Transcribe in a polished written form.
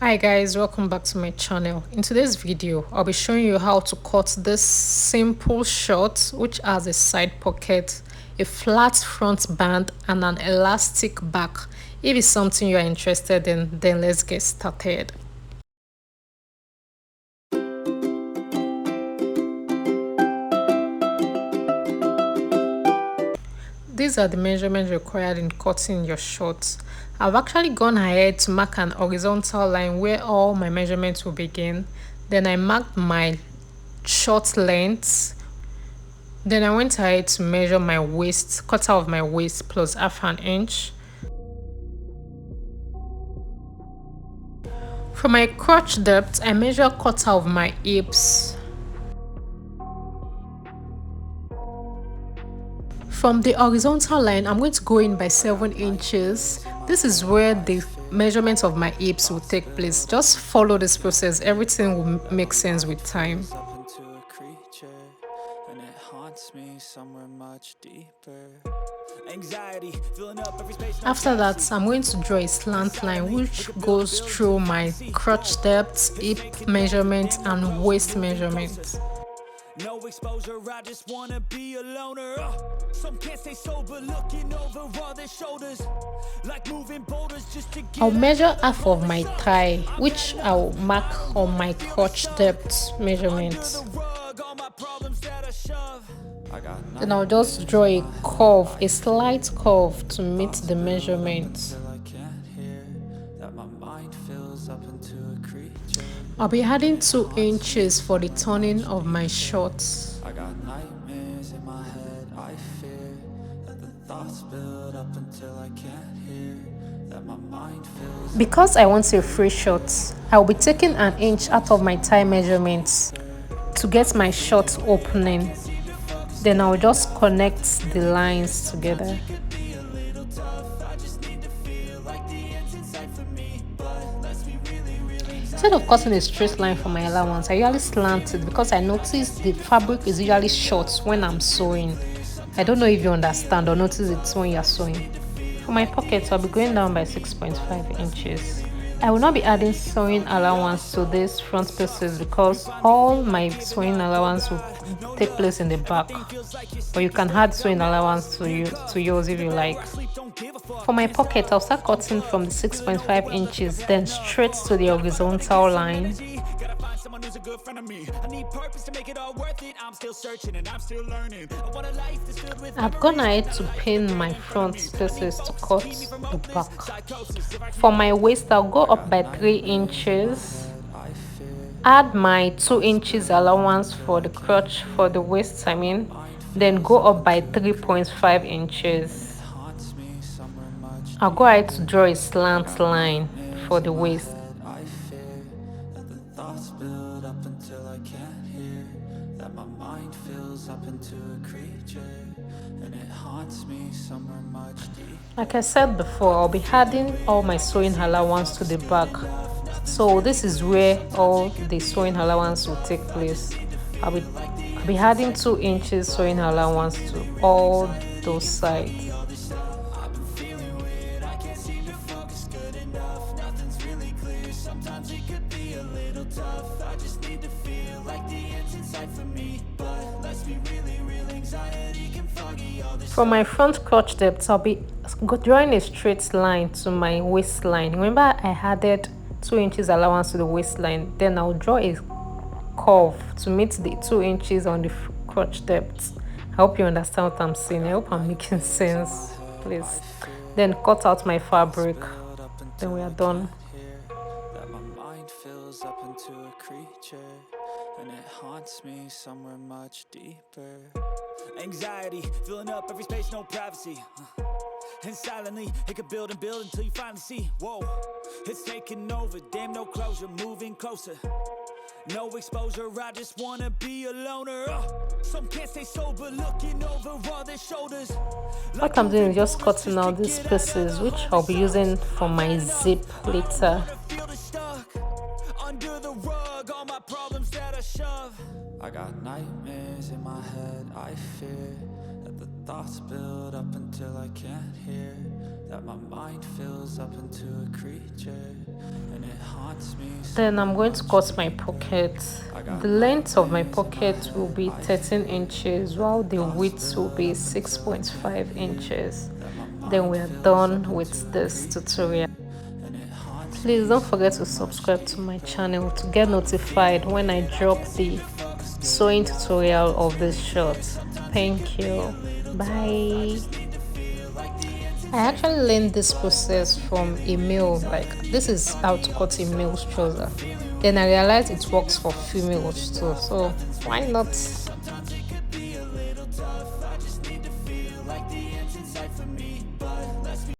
Hi guys, welcome back to my channel. In today's video, I'll be showing you how to cut this simple short which has a side pocket, a flat front band and an elastic back. If it's something you are interested in, then let's get started. These are the measurements required in cutting your shorts. I've actually gone ahead to mark an horizontal line where all my measurements will begin. Then I marked my short length. Then I went ahead to measure my waist, cut out of my waist plus half an inch. For my crotch depth, I measure cut out of my hips. From the horizontal line, I'm going to go in by 7 inches. This is where the measurement of my hips will take place. Just follow this process. Everything will make sense with time. After that, I'm going to draw a slant line which goes through my crotch depth, hip measurement and waist measurement. No exposure, I just wanna be a loner. Some can't stay sober, looking over all their shoulders, like moving boulders just to get. I'll measure half of my thigh, which I'll mark on my crotch depth measurement. Then I'll just draw a curve, a slight curve to meet the measurement. I'll be adding 2 inches for the turning of my shorts. I got nightmares in my head, I fear that the thoughts build up until I can't hear, that my mind feels. Because I want a free short, I'll be taking an inch out of my thigh measurements to get my short opening. Then I'll just connect the lines together. Instead of cutting a straight line for my allowance, I usually slant it because I notice the fabric is usually short when I'm sewing. I don't know if you understand or notice it when you're sewing. For my pockets, I'll be going down by 6.5 inches. I will not be adding sewing allowance to these front pieces because all my sewing allowance will take place in the back. But you can add sewing allowance to yours if you like. For my pocket, I'll start cutting from the 6.5 inches, then straight to the horizontal line. I've gone ahead to pin my front pieces to cut the back. For my waist, I'll go up by 3 inches. Add my 2 inches allowance for the crotch, for the waist, then go up by 3.5 inches. I'll go ahead to draw a slant line for the waist. Like I said before, I'll be adding all my sewing allowance to the back. So this is where all the sewing allowance will take place. I'll be adding 2 inches sewing allowance to all those sides. For my front crotch depth, I'll be drawing a straight line to my waistline. Remember, I added 2 inches allowance to the waistline. Then I'll draw a curve to meet the 2 inches on the crotch depth. I hope you understand what I'm saying. I hope I'm making sense, please. Then cut out my fabric. Then we are done. And it haunts me somewhere much deeper. Anxiety filling up every space, no privacy. And silently it could build and build until you finally see, whoa, it's taking over, damn, no closure, moving closer. No exposure, I just wanna be a loner. Some can't stay sober, looking over all their shoulders. What I'm doing is just cutting out these pieces, which I'll be using for my zip later. Under the rug, all my problems that I shove. I got nightmares in my head, I fear that the thoughts build up until I can't hear, that my mind fills up into a creature, and it haunts me. Then I'm going to cut my pocket. The length of my pocket will be 13 inches while the width will be 6.5 inches. Then we are done with this tutorial. Please don't forget to subscribe to my channel to get notified when I drop the sewing tutorial of this shirt. Thank you. Bye. I actually learned this process from a male, like this is how to cut a male's trouser. Then I realized it works for females too, so why not